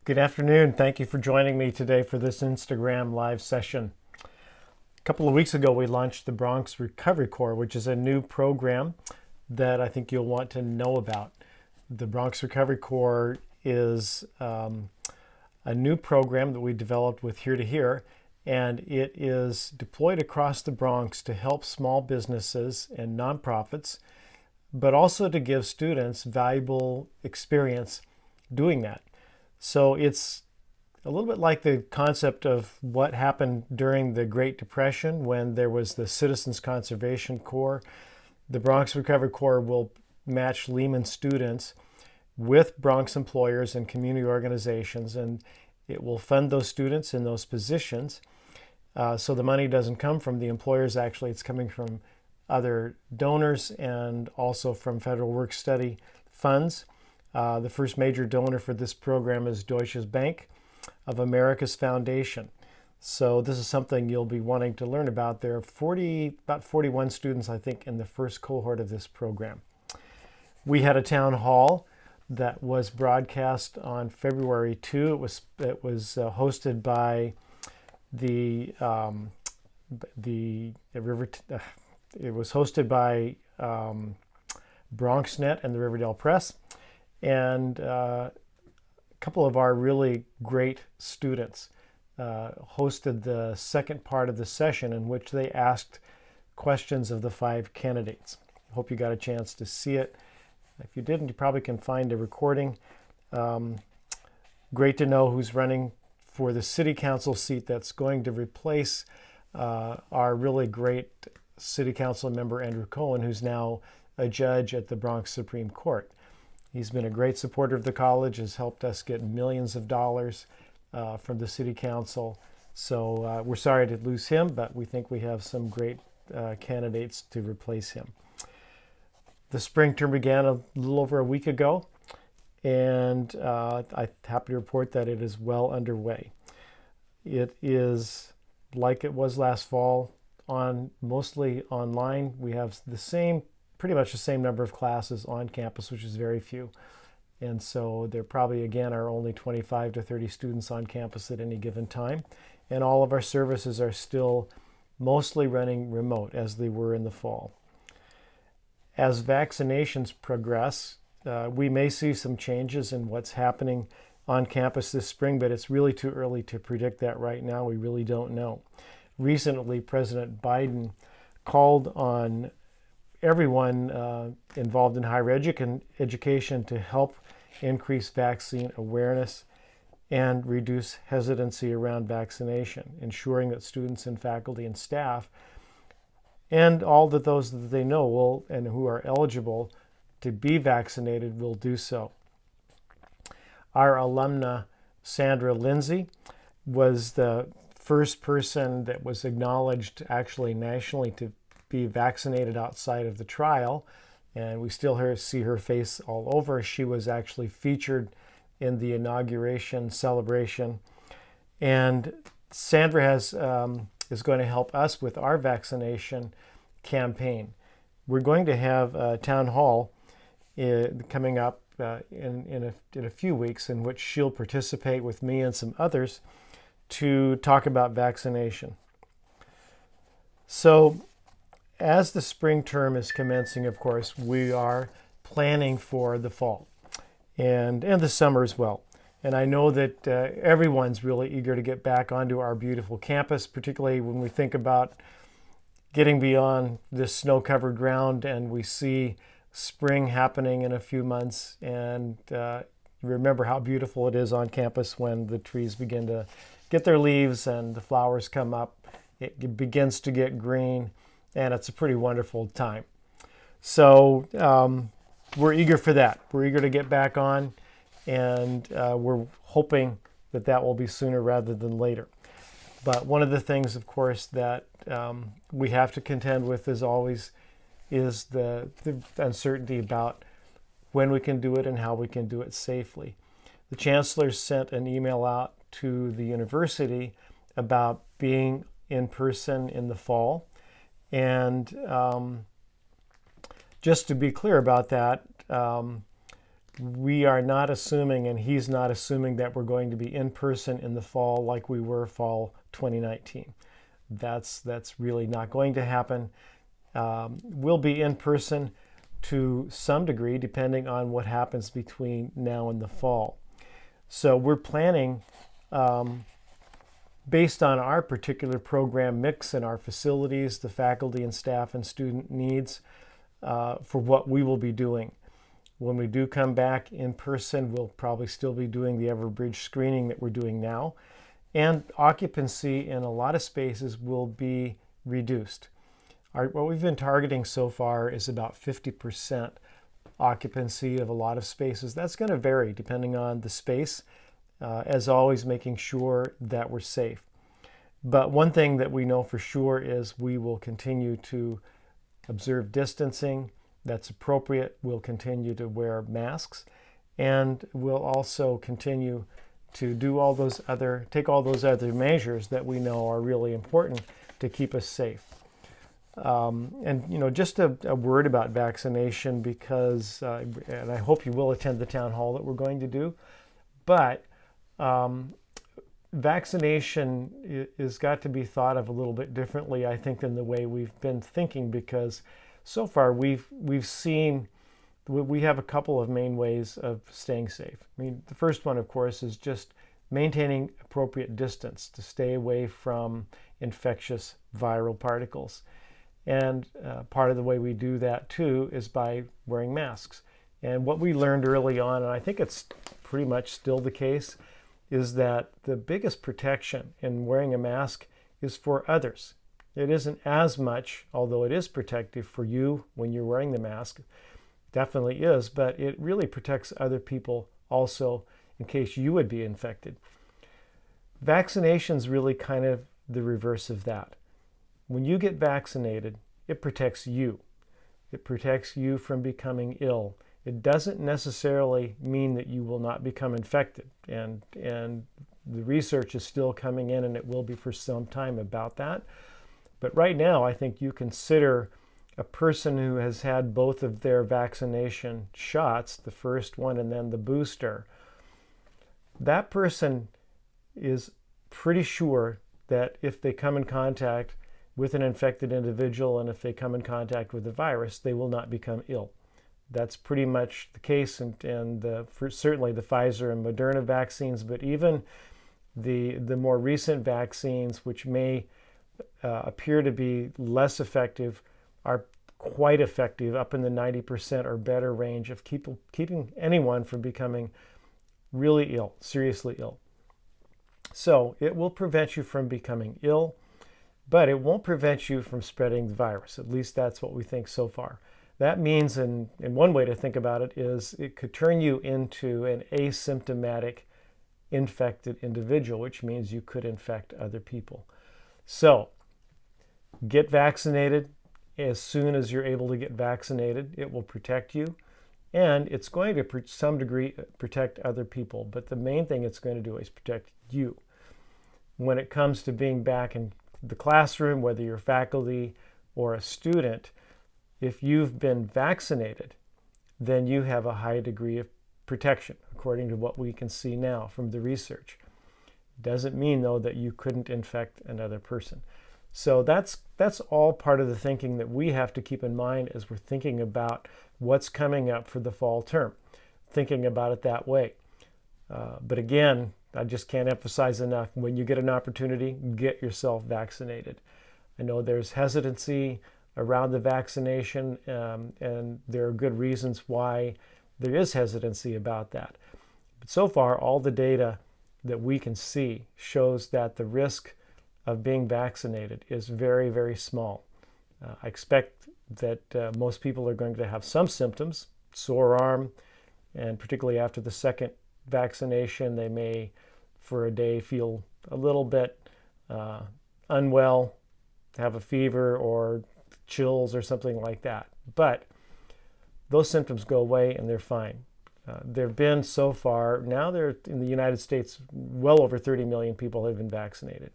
Good afternoon. Thank you for joining me today for this Instagram live session. A couple of weeks ago, we launched the Bronx Recovery Corps, which is a new program that I think you'll want to know about. The Bronx Recovery Corps is a new program that we developed with Here to Here, and it is deployed across the Bronx to help small businesses and nonprofits, but also to give students valuable experience doing that. So it's a little bit like the concept of what happened during the Great Depression when there was the Citizens Conservation Corps. The Bronx Recovery Corps will match Lehman students with Bronx employers and community organizations, and it will fund those students in those positions. So the money doesn't come from the employers, actually, it's coming from other donors and also from federal work study funds. The first major donor for this program is Deutsche Bank of America's Foundation. So this is something you'll be wanting to learn about. There are about 41 students, I think, in the first cohort of this program. We had a town hall that was broadcast on February 2. It was hosted by the River. It was hosted by BronxNet and the Riverdale Press, and a couple of our really great students hosted the second part of the session in which they asked questions of the 5 candidates. I hope you got a chance to see it. If you didn't, you probably can find a recording. Great to know who's running for the city council seat that's going to replace our really great city council member Andrew Cohen, who's now a judge at the Bronx Supreme Court. He's been a great supporter of the college, has helped us get millions of dollars from the city council. So we're sorry to lose him, but we think we have some great candidates to replace him. The spring term began a little over a week ago, and I'm happy to report that it is well underway. It is like it was last fall, mostly online. We have pretty much the same number of classes on campus, which is very few. And so there probably, again, are only 25 to 30 students on campus at any given time. And all of our services are still mostly running remote as they were in the fall. As vaccinations progress, we may see some changes in what's happening on campus this spring, but it's really too early to predict that right now. We really don't know. Recently, President Biden called on everyone involved in higher education to help increase vaccine awareness and reduce hesitancy around vaccination, ensuring that students and faculty and staff and all that those that they know will and who are eligible to be vaccinated will do so. Our alumna Sandra Lindsay was the first person that was acknowledged actually nationally to be vaccinated outside of the trial, and we still see her face all over. She was actually featured in the inauguration celebration, and Sandra is going to help us with our vaccination campaign. We're going to have a town hall coming up in a few weeks in which she'll participate with me and some others to talk about vaccination. So as the spring term is commencing, of course, we are planning for the fall and the summer as well. And I know that everyone's really eager to get back onto our beautiful campus, particularly when we think about getting beyond this snow-covered ground and we see spring happening in a few months. And remember how beautiful it is on campus when the trees begin to get their leaves and the flowers come up. It begins to get green, and it's a pretty wonderful time. So we're eager for that. We're eager to get back on, and we're hoping that will be sooner rather than later. But one of the things, of course, that we have to contend with as always is the uncertainty about when we can do it and how we can do it safely. The chancellor sent an email out to the university about being in person in the fall. And just to be clear about that, we are not assuming, and he's not assuming, that we're going to be in person in the fall like we were fall 2019. That's really not going to happen. We'll be in person to some degree, depending on what happens between now and the fall. So we're planning, based on our particular program mix and our facilities, the faculty and staff and student needs, for what we will be doing. When we do come back in person, we'll probably still be doing the Everbridge screening that we're doing now. And occupancy in a lot of spaces will be reduced. What we've been targeting so far is about 50% occupancy of a lot of spaces. That's going to vary depending on the space, as always making sure that we're safe. But one thing that we know for sure is we will continue to observe distancing that's appropriate. We'll continue to wear masks, and we'll also continue to do take all those other measures that we know are really important to keep us safe. And just a word about vaccination, because and I hope you will attend the town hall that we're going to do, but vaccination is got to be thought of a little bit differently, I think, than the way we've been thinking, because so far we've seen we have a couple of main ways of staying safe. I mean, the first one, of course, is just maintaining appropriate distance to stay away from infectious viral particles. And part of the way we do that, too, is by wearing masks. And what we learned early on, and I think it's pretty much still the case, is that the biggest protection in wearing a mask is for others. It isn't as much, although it is protective for you when you're wearing the mask, definitely is, but it really protects other people also in case you would be infected. Vaccination's really kind of the reverse of that. When you get vaccinated, it protects you. It protects you from becoming ill. It doesn't necessarily mean that you will not become infected, and the research is still coming in, and it will be for some time about that. But right now, I think you consider a person who has had both of their vaccination shots, the first one and then the booster, that person is pretty sure that if they come in contact with an infected individual and if they come in contact with the virus, they will not become ill. That's pretty much the case, and for certainly the Pfizer and Moderna vaccines, but even the more recent vaccines, which may appear to be less effective, are quite effective, up in the 90% or better range of keeping anyone from becoming really ill, seriously ill. So it will prevent you from becoming ill, but it won't prevent you from spreading the virus. At least that's what we think so far. That means, and one way to think about it is, it could turn you into an asymptomatic infected individual, which means you could infect other people. So get vaccinated as soon as you're able to get vaccinated. It will protect you, and it's going to some degree protect other people, but the main thing it's going to do is protect you. When it comes to being back in the classroom, whether you're faculty or a student, if you've been vaccinated, then you have a high degree of protection, according to what we can see now from the research. Doesn't mean, though, that you couldn't infect another person. So that's all part of the thinking that we have to keep in mind as we're thinking about what's coming up for the fall term, thinking about it that way. But again, I just can't emphasize enough, when you get an opportunity, get yourself vaccinated. I know there's hesitancy around the vaccination, and there are good reasons why there is hesitancy about that. But so far, all the data that we can see shows that the risk of being vaccinated is very, very small. I expect that most people are going to have some symptoms, sore arm, and particularly after the second vaccination, they may, for a day, feel a little bit unwell, have a fever or chills or something like that. But those symptoms go away and they're fine. There have been so far, now there in the United States, well over 30 million people have been vaccinated.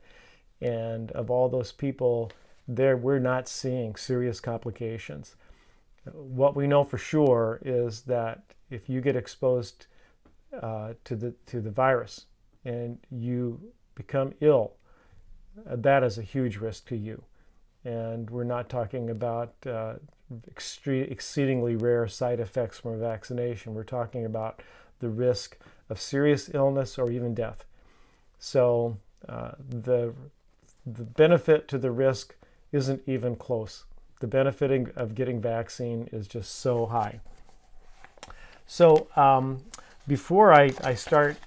And of all those people, we're not seeing serious complications. What we know for sure is that if you get exposed to the virus and you become ill, that is a huge risk to you. And we're not talking about exceedingly rare side effects from a vaccination. We're talking about the risk of serious illness or even death. So the benefit to the risk isn't even close. The benefit of getting vaccine is just so high. So before I start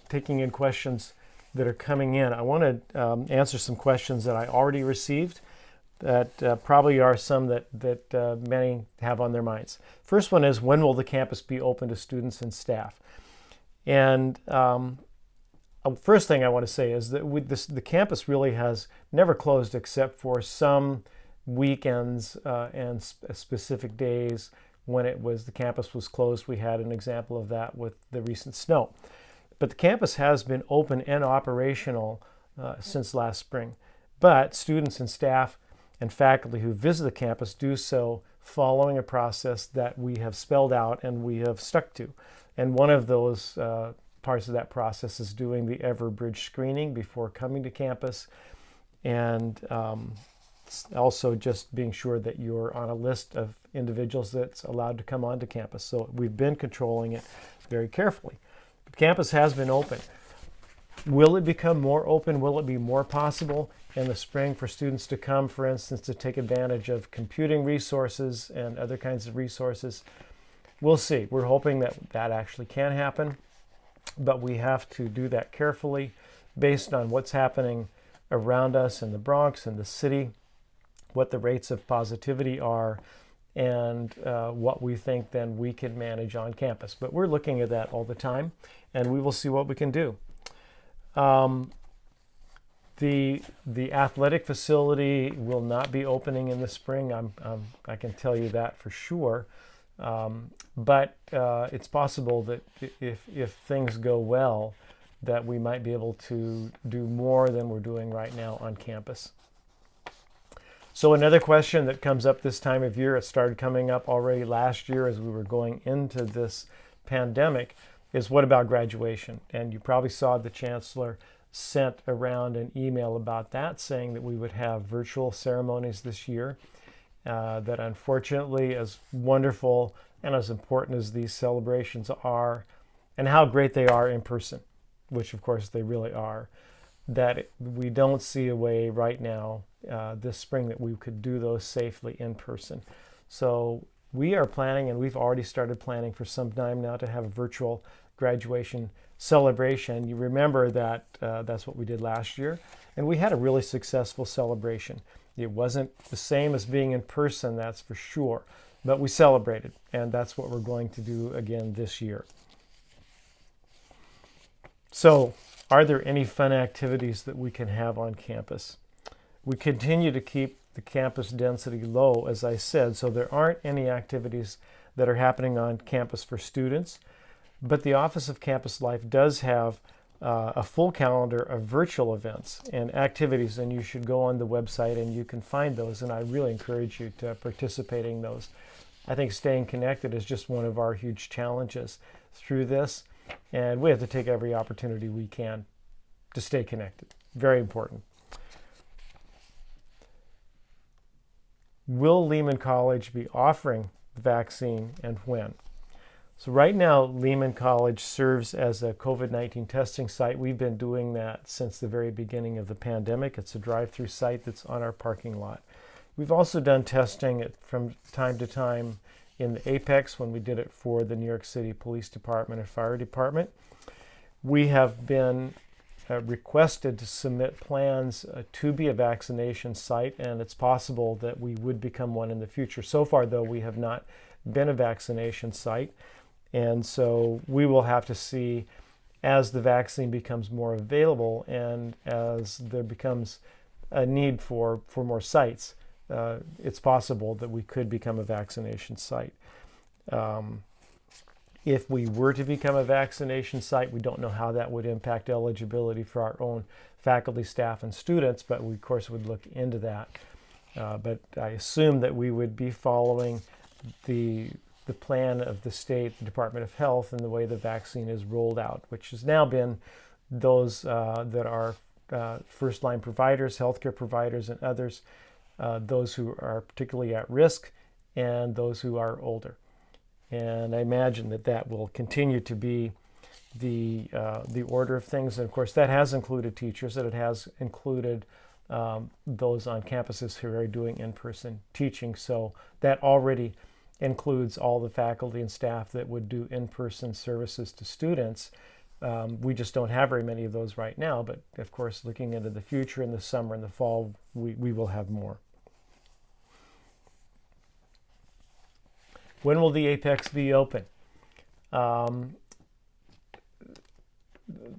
taking in questions that are coming in, I want to answer some questions that I already received that probably are some that many have on their minds. First one is, when will the campus be open to students and staff? And first thing I want to say is that the campus really has never closed except for some weekends and specific days when the campus was closed. We had an example of that with the recent snow. But the campus has been open and operational since last spring. But students and staff and faculty who visit the campus do so following a process that we have spelled out and we have stuck to. And one of those parts of that process is doing the Everbridge screening before coming to campus, and also just being sure that you're on a list of individuals that's allowed to come onto campus. So we've been controlling it very carefully. But campus has been open. Will it become more open? Will it be more possible in the spring for students to come, for instance, to take advantage of computing resources and other kinds of resources? We'll see. We're hoping that actually can happen, but we have to do that carefully based on what's happening around us in the Bronx and the city, what the rates of positivity are, and what we think then we can manage on campus. But we're looking at that all the time, and we will see what we can do. The athletic facility will not be opening in the spring. I can tell you that for sure. But it's possible that if things go well, that we might be able to do more than we're doing right now on campus. So another question that comes up this time of year, it started coming up already last year as we were going into this pandemic, is what about graduation? And you probably saw the chancellor sent around an email about that, saying that we would have virtual ceremonies this year. That unfortunately, as wonderful and as important as these celebrations are, and how great they are in person, which of course they really are, that we don't see a way right now this spring that we could do those safely in person. So we are planning, and we've already started planning for some time now, to have a virtual graduation celebration. You remember that that's what we did last year, and we had a really successful celebration. It wasn't the same as being in person, that's for sure, but we celebrated, and that's what we're going to do again this year. So, are there any fun activities that we can have on campus? We continue to keep the campus density low, as I said, so there aren't any activities that are happening on campus for students, but the Office of Campus Life does have a full calendar of virtual events and activities, and you should go on the website and you can find those, and I really encourage you to participate in those. I think staying connected is just one of our huge challenges through this, and we have to take every opportunity we can to stay connected. Very important. Will Lehman College be offering the vaccine, and when? So right now, Lehman College serves as a COVID-19 testing site. We've been doing that since the very beginning of the pandemic. It's a drive-through site that's on our parking lot. We've also done testing from time to time in the Apex, when we did it for the New York City Police Department and Fire Department. We have been requested to submit plans to be a vaccination site, and it's possible that we would become one in the future. So far, though, we have not been a vaccination site, and so we will have to see as the vaccine becomes more available and as there becomes a need for more sites. It's possible that we could become a vaccination site. If we were to become a vaccination site, we don't know how that would impact eligibility for our own faculty, staff, and students, but we, of course, would look into that. But I assume that we would be following the the plan of the state, the Department of Health, and the way the vaccine is rolled out, which has now been those that are first-line providers, healthcare providers, and others, those who are particularly at risk, and those who are older. And I imagine that that will continue to be the order of things. And of course, that has included teachers, and it has included those on campuses who are doing in-person teaching. So that already includes all the faculty and staff that would do in-person services to students. We just don't have very many of those right now, but of course, looking into the future in the summer and the fall, we will have more. When will the Apex be open?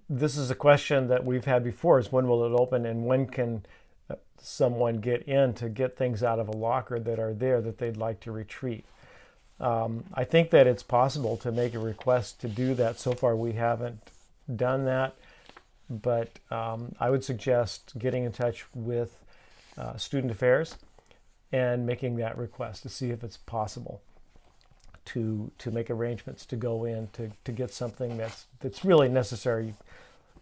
This is a question that we've had before, is when will it open, and when can someone get in to get things out of a locker that are there that they'd like to retrieve? I think that it's possible to make a request to do that. So far we haven't done that, but I would suggest getting in touch with Student Affairs and making that request to see if it's possible to make arrangements to go in to get something that's really necessary.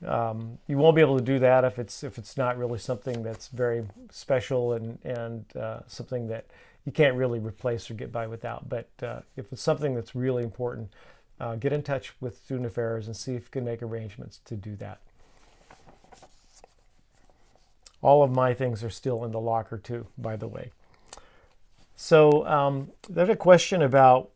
You won't be able to do that if it's not really something that's very special and something that you can't really replace or get by without. But if it's something that's really important, get in touch with Student Affairs and see if you can make arrangements to do that. All of my things are still in the locker too, by the way. So there's a question about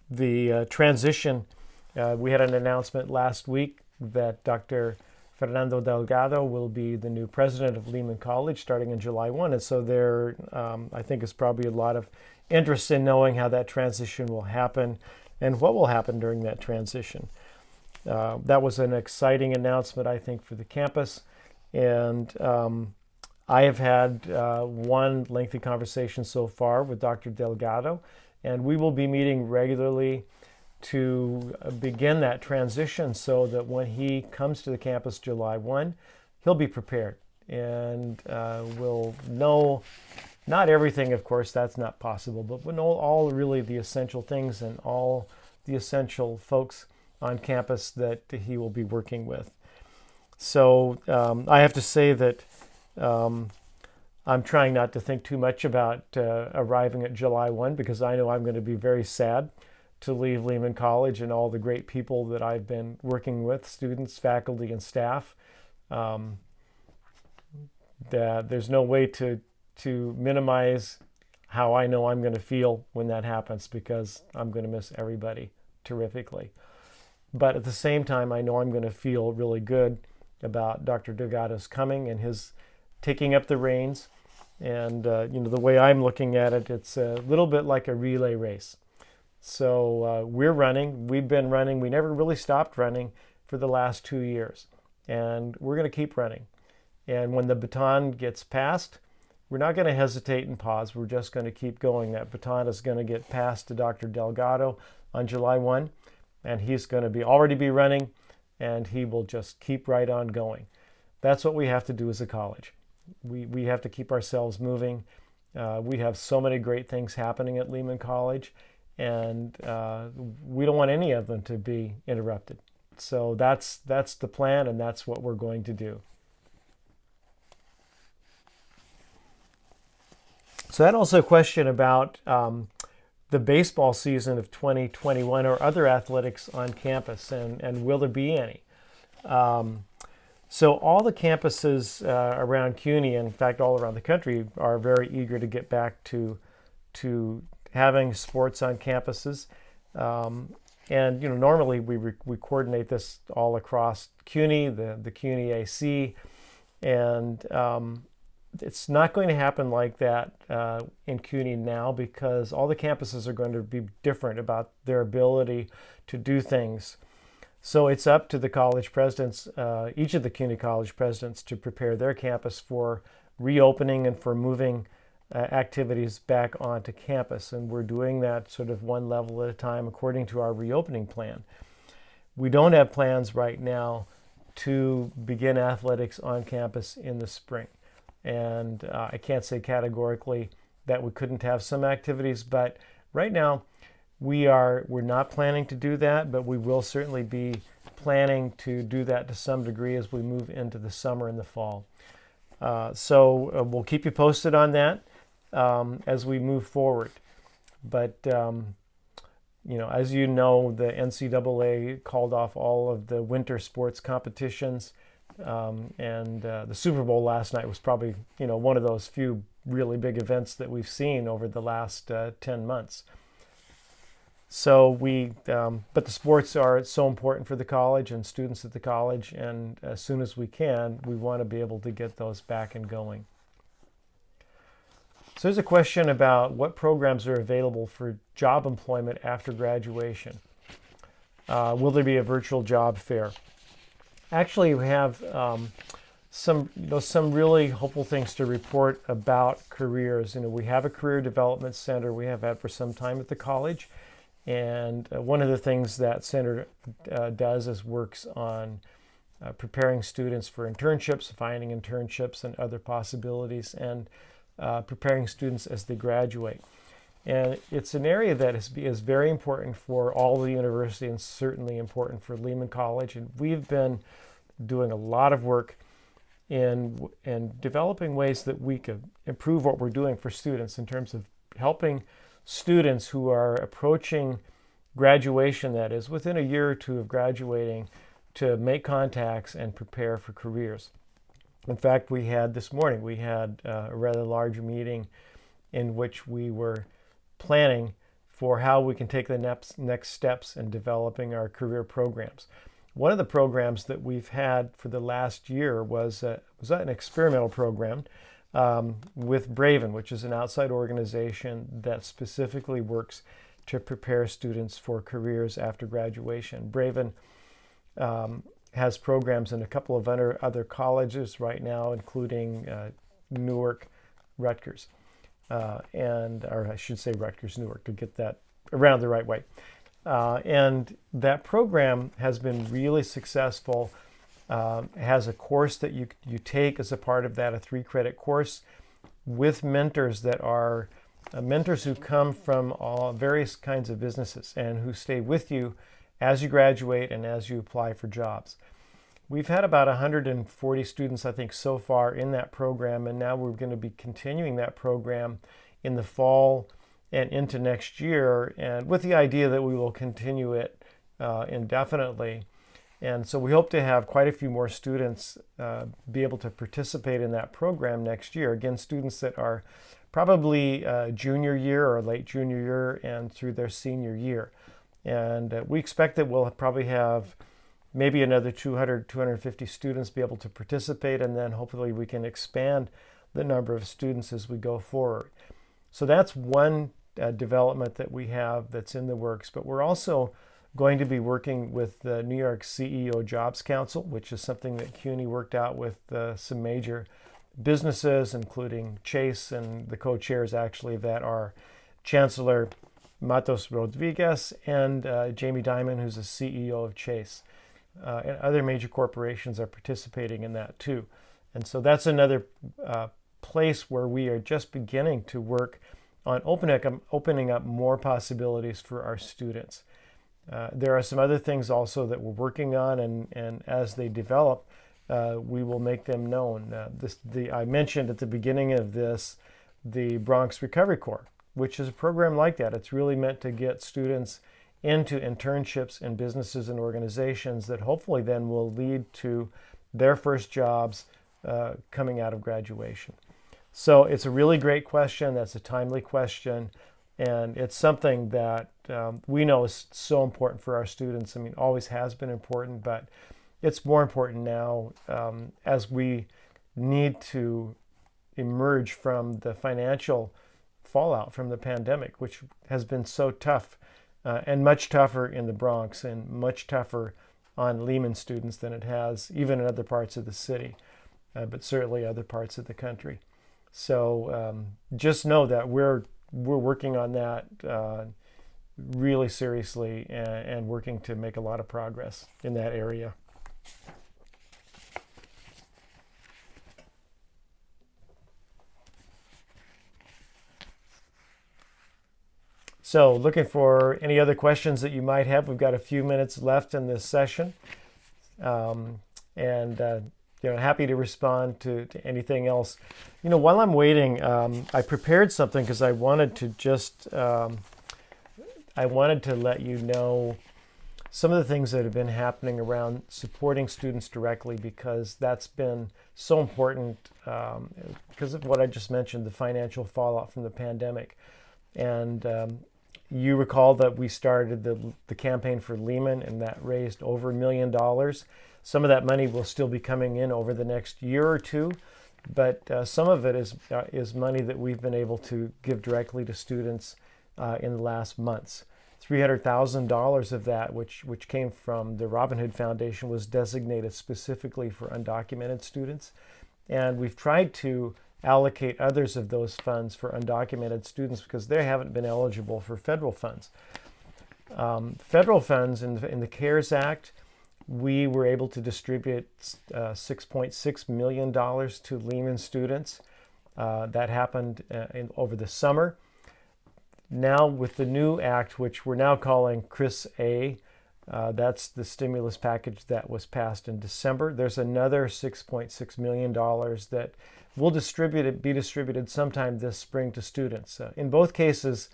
the transition. We had an announcement last week that Dr. Fernando Delgado will be the new president of Lehman College starting in July 1. And so there, I think, is probably a lot of interest in knowing how that transition will happen and what will happen during that transition. That was an exciting announcement, I think, for the campus. And I have had one lengthy conversation so far with Dr. Delgado, and we will be meeting regularly to begin that transition so that when he comes to the campus July 1, he'll be prepared and will know, not everything, of course, that's not possible, but we'll know all really the essential things and all the essential folks on campus that he will be working with. So I have to say that I'm trying not to think too much about arriving at July 1 because I know I'm going to be very sad to leave Lehman College and all the great people that I've been working with, students, faculty, and staff. There's no way to minimize how I know I'm going to feel when that happens because I'm going to miss everybody terrifically. But at the same time, I know I'm going to feel really good about Dr. Delgado's coming and his taking up the reins. And the way I'm looking at it, it's a little bit like a relay race. So we're running, we've been running, we never really stopped running for the last 2 years. And we're going to keep running. And when the baton gets passed, we're not going to hesitate and pause. We're just going to keep going. That baton is going to get passed to Dr. Delgado on July 1, and he's going to already be running, and he will just keep right on going. That's what we have to do as a college. We have to keep ourselves moving. We have so many great things happening at Lehman College, and we don't want any of them to be interrupted. So that's the plan, and that's what we're going to do. So that also a question about the baseball season of 2021 or other athletics on campus, and will there be any? So all the campuses around CUNY, and in fact all around the country, are very eager to get back to having sports on campuses. And normally we coordinate this all across CUNY, the CUNY AC, and it's not going to happen like that in CUNY now because all the campuses are going to be different about their ability to do things. So it's up to the college presidents, each of the CUNY college presidents, to prepare their campus for reopening and for moving activities back onto campus. And we're doing that sort of one level at a time according to our reopening plan. We don't have plans right now to begin athletics on campus in the spring. And I can't say categorically that we couldn't have some activities, but right now We're not planning to do that, but we will certainly be planning to do that to some degree as we move into the summer and the fall. So we'll keep you posted on that as we move forward. But as you know, the NCAA called off all of the winter sports competitions, and the Super Bowl last night was probably one of those few really big events that we've seen over the last 10 months. So but the sports are so important for the college and students at the college, and as soon as we can, we want to be able to get those back and going. So there's a question about what programs are available for job employment after graduation. Will there be a virtual job fair? Actually, we have some really hopeful things to report about careers. We have a career development center we have had for some time at the college. And one of the things that center does is works on preparing students for internships, finding internships and other possibilities, and preparing students as they graduate. And it's an area that is very important for all the university and certainly important for Lehman College. And we've been doing a lot of work in developing ways that we could improve what we're doing for students in terms of helping students who are approaching graduation, that is, within a year or two of graduating, to make contacts and prepare for careers. In fact, this morning we had a rather large meeting in which we were planning for how we can take the next steps in developing our career programs. One of the programs that we've had for the last year was an experimental program with Braven, which is an outside organization that specifically works to prepare students for careers after graduation. Braven has programs in a couple of other colleges right now, including Newark, Rutgers, or I should say Rutgers, Newark, to get that around the right way. And that program has been really successful. It has a course that you take as a part of that, a 3-credit course with mentors that are mentors who come from all various kinds of businesses and who stay with you as you graduate and as you apply for jobs. We've had about 140 students, I think, so far in that program, and now we're going to be continuing that program in the fall and into next year, and with the idea that we will continue it indefinitely. And so we hope to have quite a few more students be able to participate in that program next year. Again, students that are probably junior year or late junior year and through their senior year. And we expect that we'll probably have maybe another 250 students be able to participate, and then hopefully we can expand the number of students as we go forward. So that's one development that we have that's in the works, but we're also going to be working with the New York CEO Jobs Council, which is something that CUNY worked out with some major businesses, including Chase, and the co-chairs actually of that are Chancellor Matos Rodriguez and Jamie Dimon, who's the CEO of Chase. And other major corporations are participating in that too. And so that's another place where we are just beginning to work on opening up more possibilities for our students. There are some other things also that we're working on, and as they develop, we will make them known. I mentioned at the beginning of this the Bronx Recovery Corps, which is a program like that. It's really meant to get students into internships in businesses and organizations that hopefully then will lead to their first jobs coming out of graduation. So it's a really great question. That's a timely question. And it's something that we know is so important for our students. I mean, always has been important, but it's more important now as we need to emerge from the financial fallout from the pandemic, which has been so tough and much tougher in the Bronx and much tougher on Lehman students than it has even in other parts of the city, but certainly other parts of the country. So just know that we're working on that really seriously and working to make a lot of progress in that area. So looking for any other questions that you might have. We've got a few minutes left in this session. Happy to respond to anything else. While I'm waiting, I prepared something because I wanted to let you know some of the things that have been happening around supporting students directly, because that's been so important because of what I just mentioned, the financial fallout from the pandemic. And you recall that we started the campaign for Lehman, and that raised over $1 million. Some of that money will still be coming in over the next year or two, but some of it is money that we've been able to give directly to students in the last months. $300,000 of that, which came from the Robin Hood Foundation, was designated specifically for undocumented students. And we've tried to allocate others of those funds for undocumented students because they haven't been eligible for federal funds. Federal funds in the CARES Act, we were able to distribute $6.6 million to Lehman students. That happened over the summer. Now with the new act, which we're now calling Chris A, that's the stimulus package that was passed in December. There's another $6.6 million that will be distributed sometime this spring to students. In both cases,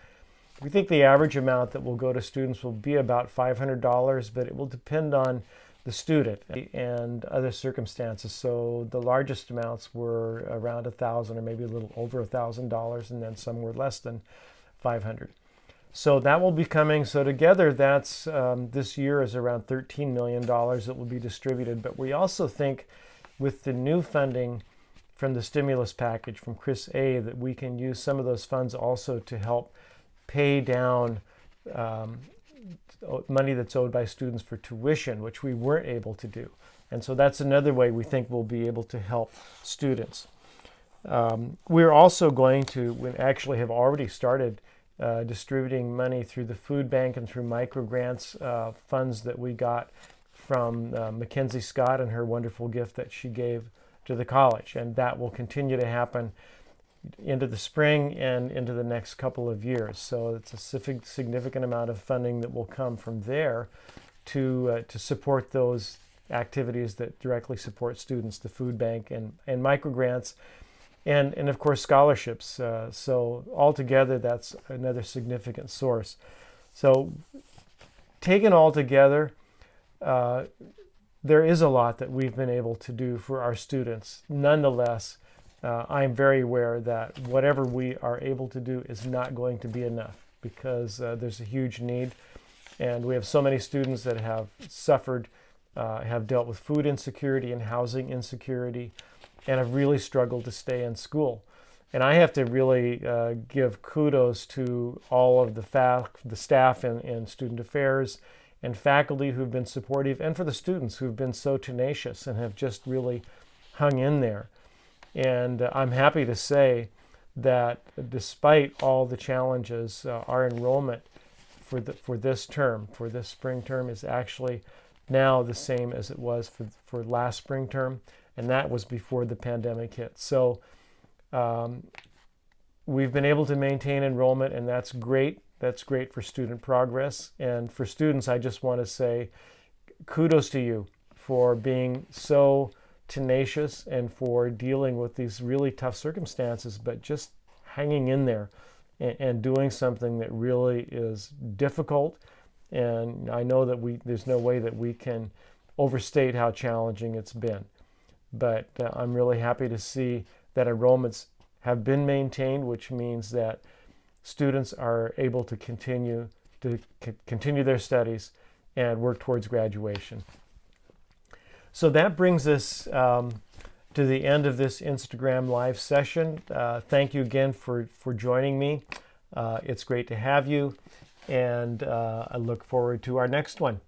we think the average amount that will go to students will be about $500, but it will depend on the student and other circumstances. So the largest amounts were around $1,000 or maybe a little over $1,000, and then some were less than $500. So that will be coming. So together, that's this year is around $13 million that will be distributed. But we also think with the new funding from the stimulus package from Chris A, that we can use some of those funds also to help pay down money that's owed by students for tuition, which we weren't able to do. And so that's another way we think we'll be able to help students. We're also going to, we actually have already started distributing money through the food bank and through microgrants funds that we got from Mackenzie Scott and her wonderful gift that she gave to the college. And that will continue to happen into the spring and into the next couple of years. So it's a significant amount of funding that will come from there to support those activities that directly support students, the food bank and microgrants. And of course, scholarships. So altogether, that's another significant source. So taken all together, there is a lot that we've been able to do for our students. Nonetheless, I'm very aware that whatever we are able to do is not going to be enough, because there's a huge need. And we have so many students that have suffered, have dealt with food insecurity and housing insecurity, and have really struggled to stay in school. And I have to really give kudos to all of the staff in student affairs and faculty who've been supportive, and for the students who've been so tenacious and have just really hung in there. And I'm happy to say that despite all the challenges, our enrollment for this term, for this spring term, is actually now the same as it was for last spring term. And that was before the pandemic hit. So we've been able to maintain enrollment, and that's great. That's great for student progress. And for students, I just want to say kudos to you for being so tenacious and for dealing with these really tough circumstances, but just hanging in there and doing something that really is difficult. And I know that there's no way that we can overstate how challenging it's been. But I'm really happy to see that enrollments have been maintained, which means that students are able to continue their studies and work towards graduation. So that brings us to the end of this Instagram Live session. Thank you again for joining me. It's great to have you, and I look forward to our next one.